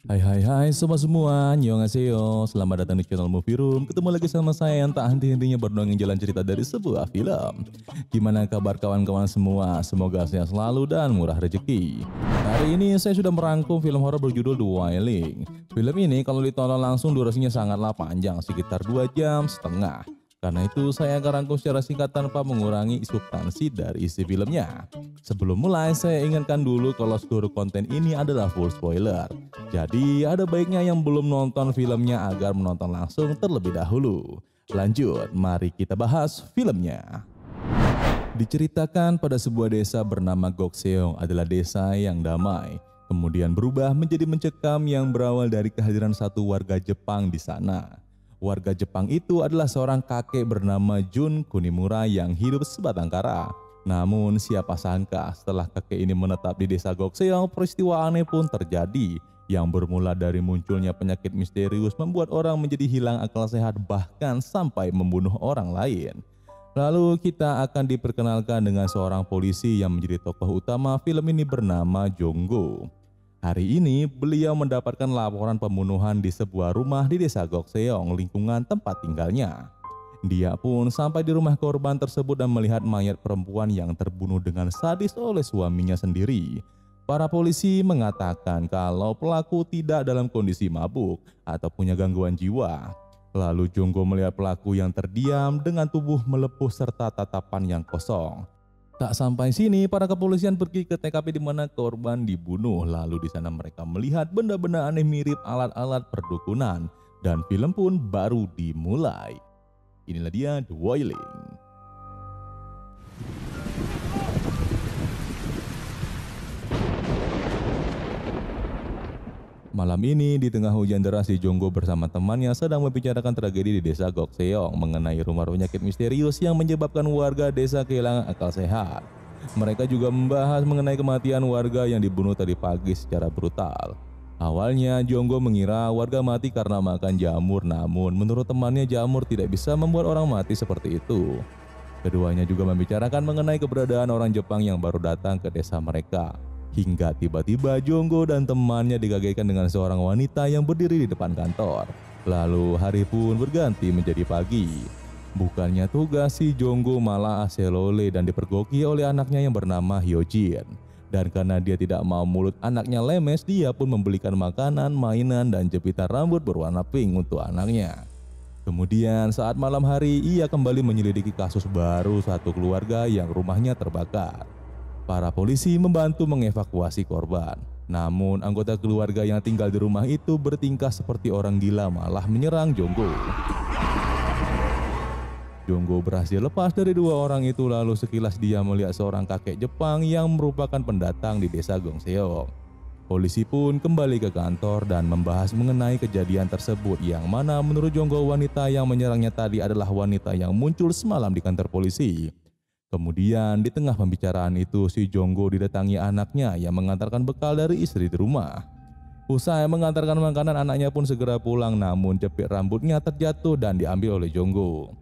Hai sobat semua, annyeonghaseyo. Selamat datang di channel Movie Room. Ketemu lagi sama saya yang tak henti-hentinya berdongeng jalan cerita dari sebuah film. Gimana kabar kawan-kawan semua? Semoga sehat selalu dan murah rezeki. Hari ini saya sudah merangkum film horor berjudul The Wailing. Film ini kalau ditonton langsung durasinya sangatlah panjang, sekitar 2,5 jam. Karena itu saya akan rangkum secara singkat tanpa mengurangi substansi dari isi filmnya. Sebelum mulai saya ingatkan dulu kalau seluruh konten ini adalah full spoiler. Jadi ada baiknya yang belum nonton filmnya agar menonton langsung terlebih dahulu. Lanjut, mari kita bahas filmnya. Diceritakan pada sebuah desa bernama Gokseong adalah desa yang damai. Kemudian berubah menjadi mencekam yang berawal dari kehadiran satu warga Jepang di sana. Warga Jepang itu adalah seorang kakek bernama Jun Kunimura yang hidup sebatang kara. Namun siapa sangka setelah kakek ini menetap di desa Gokseong, peristiwa aneh pun terjadi yang bermula dari munculnya penyakit misterius membuat orang menjadi hilang akal sehat bahkan sampai membunuh orang lain. Lalu kita akan diperkenalkan dengan seorang polisi yang menjadi tokoh utama film ini bernama Jonggo. Hari ini beliau mendapatkan laporan pembunuhan di sebuah rumah di desa Gokseong, lingkungan tempat tinggalnya. Dia pun sampai di rumah korban tersebut dan melihat mayat perempuan yang terbunuh dengan sadis oleh suaminya sendiri. Para polisi mengatakan kalau pelaku tidak dalam kondisi mabuk atau punya gangguan jiwa. Lalu Jonggo melihat pelaku yang terdiam dengan tubuh melepuh serta tatapan yang kosong. Tak sampai sini, para kepolisian pergi ke TKP di mana korban dibunuh. Lalu di sana mereka melihat benda-benda aneh mirip alat-alat perdukunan dan film pun baru dimulai. Inilah dia The Wailing. Malam ini di tengah hujan deras, Jonggo bersama temannya sedang membicarakan tragedi di desa Gokseong mengenai rumah penyakit misterius yang menyebabkan warga desa kehilangan akal sehat. Mereka juga membahas mengenai kematian warga yang dibunuh tadi pagi secara brutal. Awalnya Jonggo mengira warga mati karena makan jamur, namun menurut temannya jamur tidak bisa membuat orang mati seperti itu. Keduanya juga membicarakan mengenai keberadaan orang Jepang yang baru datang ke desa mereka. Hingga tiba-tiba Jonggo dan temannya digagetkan dengan seorang wanita yang berdiri di depan kantor. Lalu hari pun berganti menjadi pagi. Bukannya tugas, si Jonggo malah aselole dan dipergoki oleh anaknya yang bernama Hyojin. Dan karena dia tidak mau mulut anaknya lemes, dia pun membelikan makanan, mainan, dan jepitan rambut berwarna pink untuk anaknya. Kemudian saat malam hari ia kembali menyelidiki kasus baru satu keluarga yang rumahnya terbakar. Para polisi membantu mengevakuasi korban. Namun anggota keluarga yang tinggal di rumah itu bertingkah seperti orang gila malah menyerang Jonggo. Jonggo berhasil lepas dari dua orang itu, lalu sekilas dia melihat seorang kakek Jepang yang merupakan pendatang di desa Gokseong. Polisi pun kembali ke kantor dan membahas mengenai kejadian tersebut yang mana menurut Jonggo wanita yang menyerangnya tadi adalah wanita yang muncul semalam di kantor polisi. Kemudian di tengah pembicaraan itu si Jonggo didatangi anaknya yang mengantarkan bekal dari istri di rumah. Usai mengantarkan makanan, anaknya pun segera pulang, namun jepit rambutnya terjatuh dan diambil oleh Jonggo.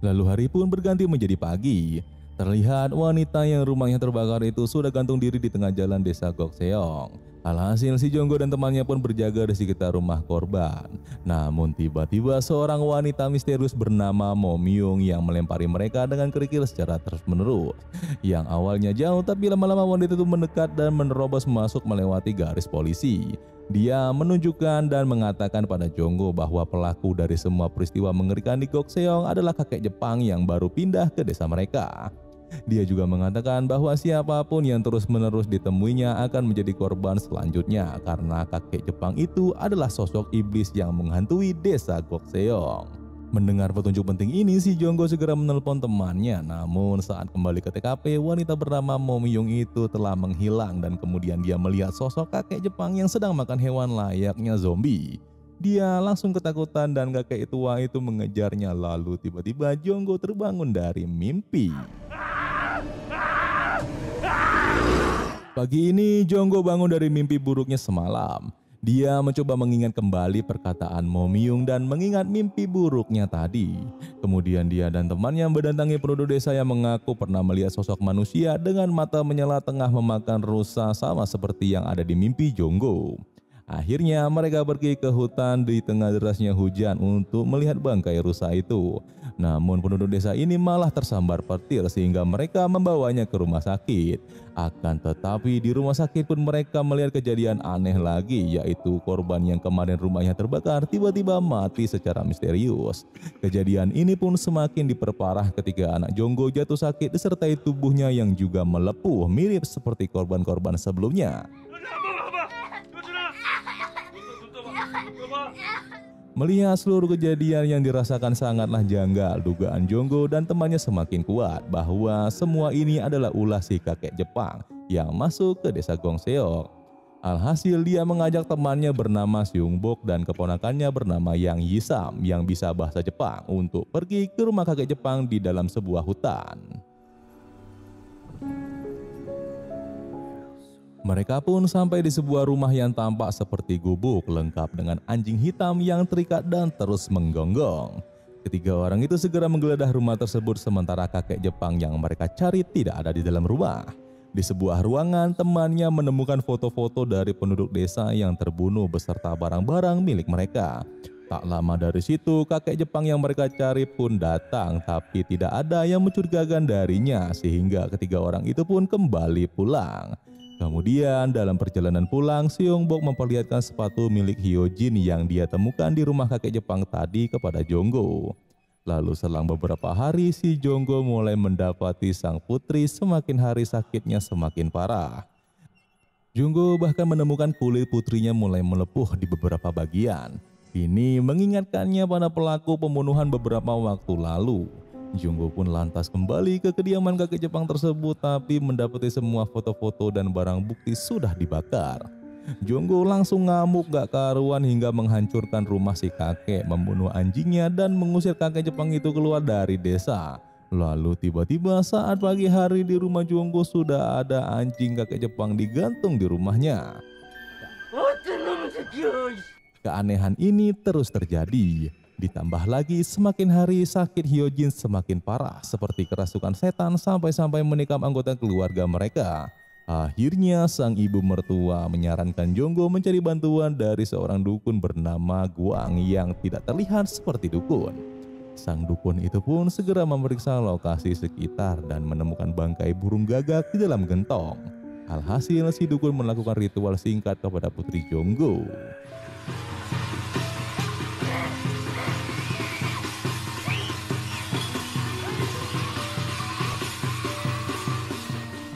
Lalu hari pun berganti menjadi pagi. Terlihat wanita yang rumahnya terbakar itu sudah gantung diri di tengah jalan desa Gokseong. Alhasil si Jonggo dan temannya pun berjaga di sekitar rumah korban. Namun tiba-tiba seorang wanita misterius bernama Mo Myung yang melempari mereka dengan kerikil secara terus-menerus. Yang awalnya jauh tapi lama-lama wanita itu mendekat dan menerobos masuk melewati garis polisi. Dia menunjukkan dan mengatakan pada Jonggo bahwa pelaku dari semua peristiwa mengerikan di Gokseong adalah kakek Jepang yang baru pindah ke desa mereka. Dia juga mengatakan bahwa siapapun yang terus-menerus ditemuinya akan menjadi korban selanjutnya karena kakek Jepang itu adalah sosok iblis yang menghantui desa Gokseong. Mendengar petunjuk penting ini, si Jonggo segera menelpon temannya. Namun saat kembali ke TKP, wanita bernama Mo Myung itu telah menghilang dan kemudian dia melihat sosok kakek Jepang yang sedang makan hewan layaknya zombie. Dia langsung ketakutan dan kakek tua itu mengejarnya. Lalu tiba-tiba Jonggo terbangun dari mimpi. Pagi ini Jonggo bangun dari mimpi buruknya semalam. Dia mencoba mengingat kembali perkataan Mo Myung dan mengingat mimpi buruknya tadi. Kemudian dia dan temannya mendatangi penduduk desa yang mengaku pernah melihat sosok manusia dengan mata menyala tengah memakan rusa sama seperti yang ada di mimpi Jonggo. Akhirnya mereka pergi ke hutan di tengah derasnya hujan untuk melihat bangkai rusa itu. Namun penduduk desa ini malah tersambar petir sehingga mereka membawanya ke rumah sakit. Akan tetapi di rumah sakit pun mereka melihat kejadian aneh lagi, yaitu korban yang kemarin rumahnya terbakar tiba-tiba mati secara misterius. Kejadian ini pun semakin diperparah ketika anak Jonggo jatuh sakit disertai tubuhnya yang juga melepuh mirip seperti korban-korban sebelumnya. Melihat seluruh kejadian yang dirasakan sangatlah janggal, dugaan Jonggo dan temannya semakin kuat bahwa semua ini adalah ulah si kakek Jepang yang masuk ke desa Gongseok. Alhasil dia mengajak temannya bernama Seungbok dan keponakannya bernama Yang Yisam yang bisa bahasa Jepang untuk pergi ke rumah kakek Jepang di dalam sebuah hutan. Mereka pun sampai di sebuah rumah yang tampak seperti gubuk lengkap dengan anjing hitam yang terikat dan terus menggonggong. Ketiga orang itu segera menggeledah rumah tersebut sementara kakek Jepang yang mereka cari tidak ada di dalam rumah. Di sebuah ruangan temannya menemukan foto-foto dari penduduk desa yang terbunuh beserta barang-barang milik mereka. Tak lama dari situ kakek Jepang yang mereka cari pun datang tapi tidak ada yang mencurigakan darinya sehingga ketiga orang itu pun kembali pulang. Kemudian dalam perjalanan pulang, Seungbok memperlihatkan sepatu milik Hyojin yang dia temukan di rumah kakek Jepang tadi kepada Jonggo. Lalu selang beberapa hari si Jonggo mulai mendapati sang putri semakin hari sakitnya semakin parah. Jonggo bahkan menemukan kulit putrinya mulai melepuh di beberapa bagian. Ini mengingatkannya pada pelaku pembunuhan beberapa waktu lalu. Jonggo pun lantas kembali ke kediaman kakek Jepang tersebut tapi mendapati semua foto-foto dan barang bukti sudah dibakar. Jonggo langsung ngamuk gak karuan hingga menghancurkan rumah si kakek, membunuh anjingnya dan mengusir kakek Jepang itu keluar dari desa. Lalu tiba-tiba saat pagi hari di rumah Jonggo sudah ada anjing kakek Jepang digantung di rumahnya. Keanehan ini terus terjadi. Ditambah lagi semakin hari sakit Hyojin semakin parah seperti kerasukan setan sampai-sampai menikam anggota keluarga mereka. Akhirnya sang ibu mertua menyarankan Jonggo mencari bantuan dari seorang dukun bernama Guang yang tidak terlihat seperti dukun. Sang dukun itu pun segera memeriksa lokasi sekitar dan menemukan bangkai burung gagak di dalam gentong. Alhasil si dukun melakukan ritual singkat kepada putri Jonggo.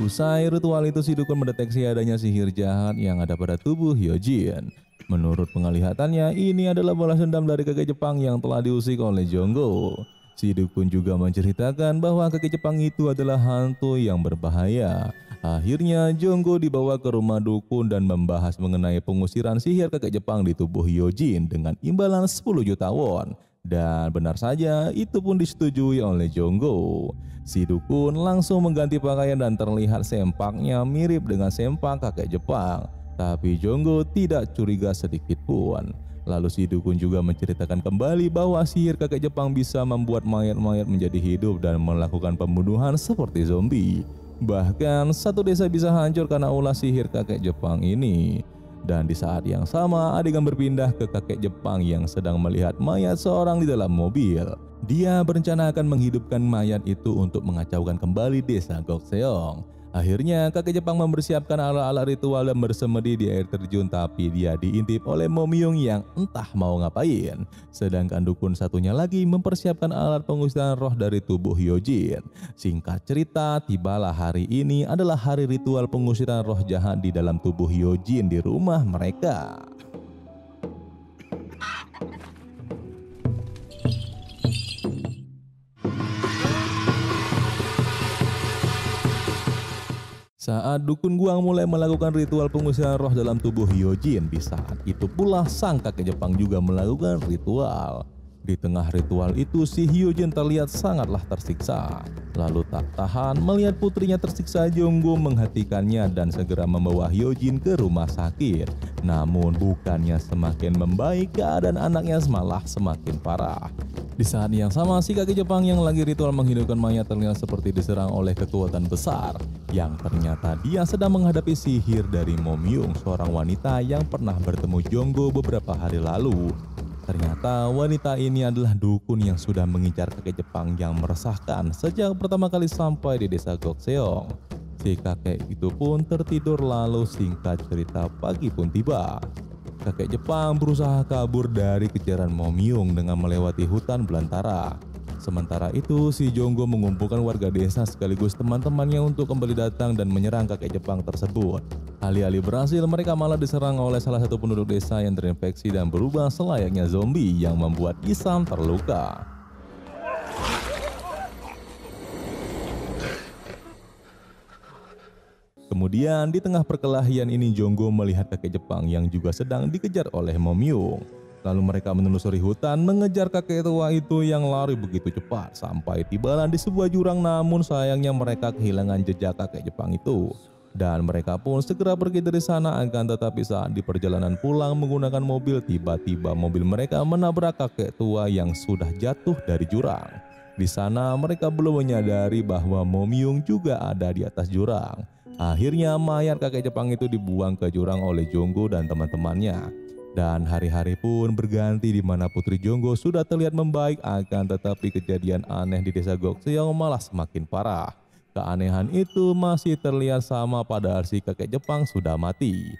Usai ritual itu si dukun mendeteksi adanya sihir jahat yang ada pada tubuh Hyojin. Menurut penglihatannya ini adalah balas dendam dari kakek Jepang yang telah diusik oleh Jonggo. Si dukun juga menceritakan bahwa kakek Jepang itu adalah hantu yang berbahaya. Akhirnya Jonggo dibawa ke rumah dukun dan membahas mengenai pengusiran sihir kakek Jepang di tubuh Hyojin dengan imbalan 10 juta won. Dan benar saja itu pun disetujui oleh Jonggo. Si dukun langsung mengganti pakaian dan terlihat sempaknya mirip dengan sempak kakek Jepang. Tapi Jonggo tidak curiga sedikit pun. Lalu si dukun juga menceritakan kembali bahwa sihir kakek Jepang bisa membuat mayat-mayat menjadi hidup dan melakukan pembunuhan seperti zombie. Bahkan satu desa bisa hancur karena ulah sihir kakek Jepang ini. Dan di saat yang sama adegan berpindah ke kakek Jepang yang sedang melihat mayat seorang di dalam mobil. Dia berencana akan menghidupkan mayat itu untuk mengacaukan kembali desa Gokseong. Akhirnya kakek Jepang mempersiapkan alat-alat ritual dan bersemedi di air terjun, tapi dia diintip oleh Momyung yang entah mau ngapain. Sedangkan dukun satunya lagi mempersiapkan alat pengusiran roh dari tubuh Hyojin. Singkat cerita, tibalah hari ini adalah hari ritual pengusiran roh jahat di dalam tubuh Hyojin di rumah mereka. Saat dukun Guang mulai melakukan ritual pengusiran roh dalam tubuh Hyojin, di saat itu pula sang kakek Jepang juga melakukan ritual. Di tengah ritual itu si Hyojin terlihat sangatlah tersiksa. Lalu tak tahan melihat putrinya tersiksa, Jonggo menghentikannya dan segera membawa Hyojin ke rumah sakit. Namun bukannya semakin membaik, keadaan anaknya malah semakin parah. Di saat yang sama si kakek Jepang yang lagi ritual menghidupkan mayat terlihat seperti diserang oleh kekuatan besar. yang ternyata dia sedang menghadapi sihir dari Momyung, seorang wanita yang pernah bertemu Jonggo beberapa hari lalu. Ternyata wanita ini adalah dukun yang sudah mengincar kakek Jepang yang meresahkan sejak pertama kali sampai di desa Gokseong. Si kakek itu pun tertidur, lalu singkat cerita pagi pun tiba. Kakek Jepang berusaha kabur dari kejaran Momyung dengan melewati hutan belantara. Sementara itu, si Jonggo mengumpulkan warga desa sekaligus teman-temannya untuk kembali datang dan menyerang kakek Jepang tersebut. Alih-alih berhasil, mereka malah diserang oleh salah satu penduduk desa yang terinfeksi dan berubah selayaknya zombie yang membuat Isam terluka. Kemudian di tengah perkelahian ini Jonggo melihat kakek Jepang yang juga sedang dikejar oleh Momyung. Lalu mereka menelusuri hutan mengejar kakek tua itu yang lari begitu cepat sampai tibalah di sebuah jurang, namun sayangnya mereka kehilangan jejak kakek Jepang itu. Dan mereka pun segera pergi dari sana, akan tetapi saat di perjalanan pulang menggunakan mobil, tiba-tiba mobil mereka menabrak kakek tua yang sudah jatuh dari jurang. Di sana mereka belum menyadari bahwa Momyung juga ada di atas jurang. Akhirnya mayat kakek Jepang itu dibuang ke jurang oleh Jonggo dan teman-temannya. Dan hari-hari pun berganti di mana Putri Jonggo sudah terlihat membaik, akan tetapi kejadian aneh di desa Gokseong malah semakin parah. Keanehan itu masih terlihat sama padahal si kakek Jepang sudah mati.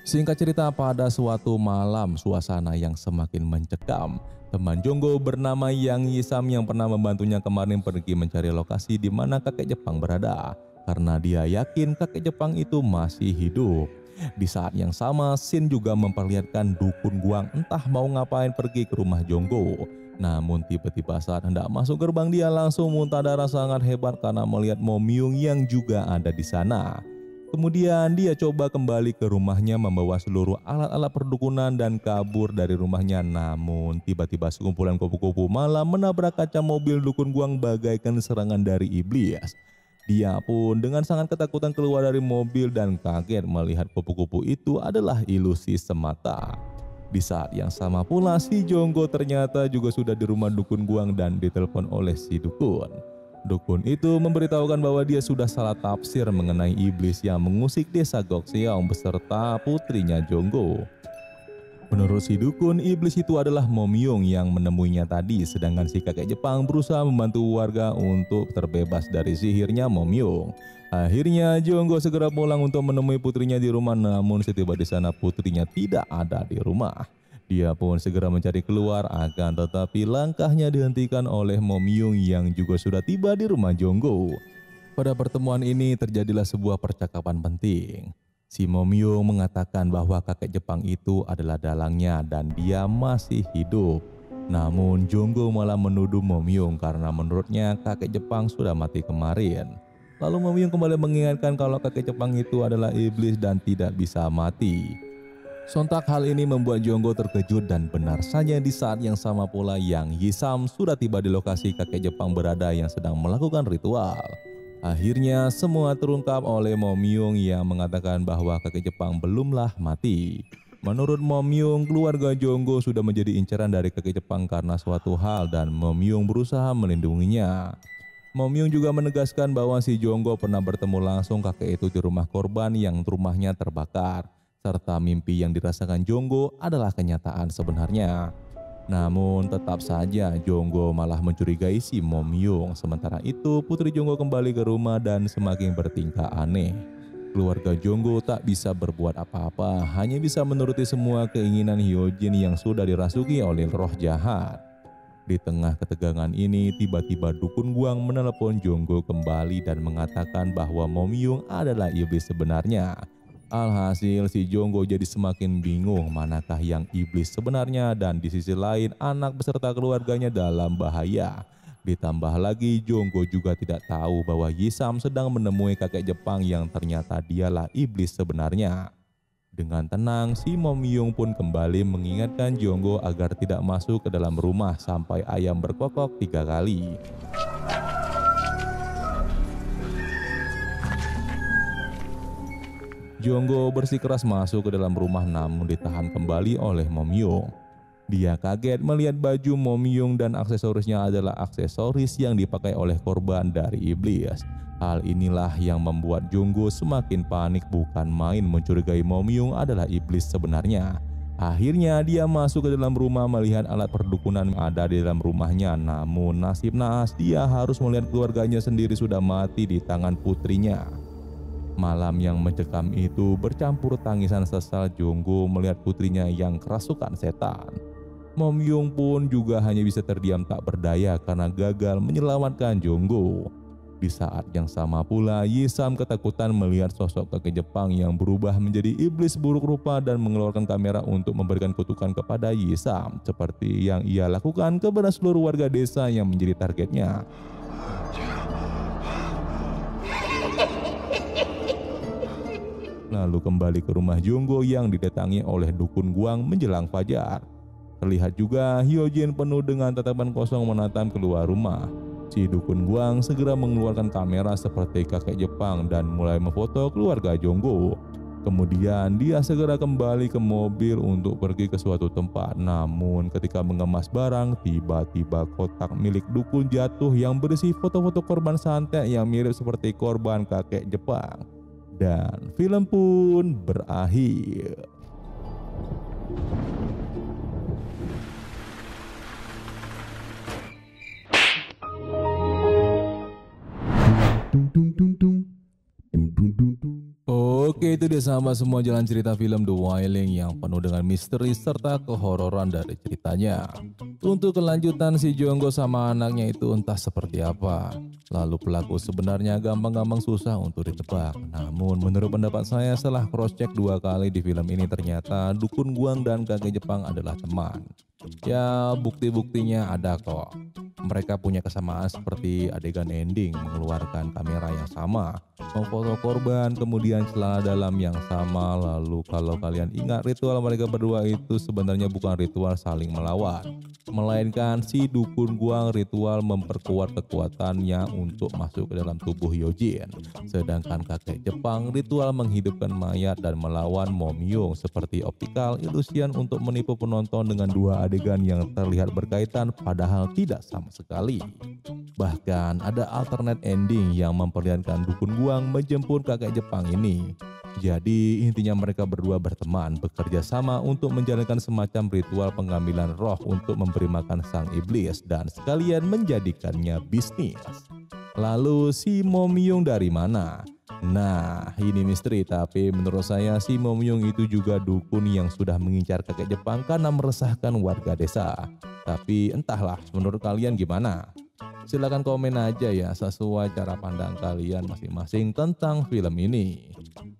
Singkat cerita, pada suatu malam suasana yang semakin mencekam. Teman Jonggo bernama Yang Yisam yang pernah membantunya kemarin pergi mencari lokasi di mana kakek Jepang berada. Karena dia yakin kakek Jepang itu masih hidup. Di saat yang sama, Shin juga memperlihatkan dukun Guang entah mau ngapain pergi ke rumah Jonggo. Namun tiba-tiba saat hendak masuk gerbang, dia langsung muntah darah sangat hebat karena melihat Momyung yang juga ada di sana. Kemudian dia coba kembali ke rumahnya membawa seluruh alat-alat perdukunan dan kabur dari rumahnya. Namun tiba-tiba sekumpulan kupu-kupu malah menabrak kaca mobil dukun Guang bagaikan serangan dari iblis. Dia pun dengan sangat ketakutan keluar dari mobil dan kaget melihat kupu-kupu itu adalah ilusi semata. Di saat yang sama pula si Jonggo ternyata juga sudah di rumah dukun Guang dan ditelepon oleh si dukun. Dukun itu memberitahukan bahwa dia sudah salah tafsir mengenai iblis yang mengusik desa Gokseong beserta putrinya Jonggo. Menurut si dukun, iblis itu adalah Momyung yang menemuinya tadi, sedangkan si kakek Jepang berusaha membantu warga untuk terbebas dari sihirnya Momyung. Akhirnya Jonggo segera pulang untuk menemui putrinya di rumah, namun setiba di sana putrinya tidak ada di rumah. Dia pun segera mencari keluar, akan tetapi langkahnya dihentikan oleh Momyung yang juga sudah tiba di rumah Jonggo. Pada pertemuan ini terjadilah sebuah percakapan penting. Si Momyung mengatakan bahwa kakek Jepang itu adalah dalangnya dan dia masih hidup. Namun Jonggo malah menuduh Momyung karena menurutnya kakek Jepang sudah mati kemarin. Lalu Momyung kembali mengingatkan kalau kakek Jepang itu adalah iblis dan tidak bisa mati. Sontak hal ini membuat Jonggo terkejut dan benar saja di saat yang sama pula Yang Yisam sudah tiba di lokasi kakek Jepang berada yang sedang melakukan ritual. Akhirnya semua terungkap oleh Momyung yang mengatakan bahwa kakek Jepang belumlah mati. Menurut Momyung, keluarga Jonggo sudah menjadi incaran dari kakek Jepang karena suatu hal dan Momyung berusaha melindunginya. Momyung juga menegaskan bahwa si Jonggo pernah bertemu langsung kakek itu di rumah korban yang rumahnya terbakar, serta mimpi yang dirasakan Jonggo adalah kenyataan sebenarnya. Namun tetap saja Jonggo malah mencurigai si Momyung. Sementara itu Putri Jonggo kembali ke rumah dan semakin bertingkah aneh. Keluarga Jonggo tak bisa berbuat apa-apa, hanya bisa menuruti semua keinginan Hyojin yang sudah dirasuki oleh roh jahat. Di tengah ketegangan ini tiba-tiba dukun Guang menelepon Jonggo kembali dan mengatakan bahwa Momyung adalah iblis sebenarnya. Alhasil si Jonggo jadi semakin bingung manakah yang iblis sebenarnya, dan di sisi lain anak beserta keluarganya dalam bahaya. Ditambah lagi Jonggo juga tidak tahu bahwa Yisam sedang menemui kakek Jepang yang ternyata dialah iblis sebenarnya. Dengan tenang si Momyung pun kembali mengingatkan Jonggo agar tidak masuk ke dalam rumah sampai ayam berkokok 3 kali. Jonggo bersikeras masuk ke dalam rumah namun ditahan kembali oleh Momyung. Dia kaget melihat baju Momyung dan aksesorisnya adalah aksesoris yang dipakai oleh korban dari iblis. Hal inilah yang membuat Junggo semakin panik, bukan main mencurigai Momyung adalah iblis sebenarnya. Akhirnya dia masuk ke dalam rumah melihat alat perdukunan ada di dalam rumahnya. Namun nasib naas, dia harus melihat keluarganya sendiri sudah mati di tangan putrinya. Malam yang mencekam itu bercampur tangisan sesal Junggo melihat putrinya yang kerasukan setan. Momyung pun juga hanya bisa terdiam tak berdaya karena gagal menyelamatkan Junggo. Di saat yang sama pula, Yisam ketakutan melihat sosok kakek Jepang yang berubah menjadi iblis buruk rupa dan mengeluarkan kamera untuk memberikan kutukan kepada Yisam, seperti yang ia lakukan kepada seluruh warga desa yang menjadi targetnya. Lalu kembali ke rumah Junggo yang didatangi oleh dukun Guang menjelang fajar. Terlihat juga Hyojin penuh dengan tatapan kosong menatap keluar rumah. Si dukun Guang segera mengeluarkan kamera seperti kakek Jepang dan mulai memfoto keluarga Junggo. Kemudian dia segera kembali ke mobil untuk pergi ke suatu tempat. Namun ketika mengemas barang, tiba-tiba kotak milik dukun jatuh yang berisi foto-foto korban santet yang mirip seperti korban kakek Jepang. Dan film pun berakhir. Oke, itu dia sahabat semua jalan cerita film The Wailing yang penuh dengan misteri serta kehororan dari ceritanya. Untuk kelanjutan si Jonggo sama anaknya itu entah seperti apa. Lalu pelaku sebenarnya gampang-gampang susah untuk ditebak. Namun menurut pendapat saya setelah cross check 2 kali di film ini ternyata dukun Guang dan kakek Jepang adalah teman. Ya bukti-buktinya ada kok. Mereka punya kesamaan seperti adegan ending mengeluarkan kamera yang sama, memfoto korban, kemudian celana dalam yang sama. Lalu kalau kalian ingat ritual mereka berdua itu sebenarnya bukan ritual saling melawan, melainkan si dukun Guang ritual memperkuat kekuatannya untuk masuk ke dalam tubuh Hyojin. Sedangkan kakek Jepang ritual menghidupkan mayat dan melawan Momyung seperti optical illusion untuk menipu penonton dengan 2 adegan yang terlihat berkaitan padahal tidak sama sekali. Bahkan ada alternate ending yang memperlihatkan dukun Guang menjemput kakek Jepang ini. Jadi intinya mereka berdua berteman, bekerja sama untuk menjalankan semacam ritual pengambilan roh untuk memberi makan sang iblis dan sekalian menjadikannya bisnis. Lalu si Momyung dari mana? Nah, ini misteri, tapi menurut saya si Momyung itu juga dukun yang sudah mengincar kakek Jepang karena meresahkan warga desa. Tapi entahlah, menurut kalian gimana? Silahkan komen aja ya sesuai cara pandang kalian masing-masing tentang film ini.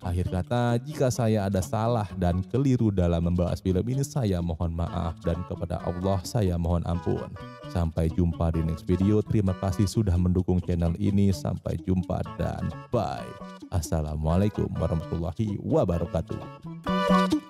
Akhir kata, jika saya ada salah dan keliru dalam membahas film ini, saya mohon maaf dan kepada Allah saya mohon ampun. Sampai jumpa di next video. Terima kasih sudah mendukung channel ini. Sampai jumpa dan bye. Assalamualaikum warahmatullahi wabarakatuh.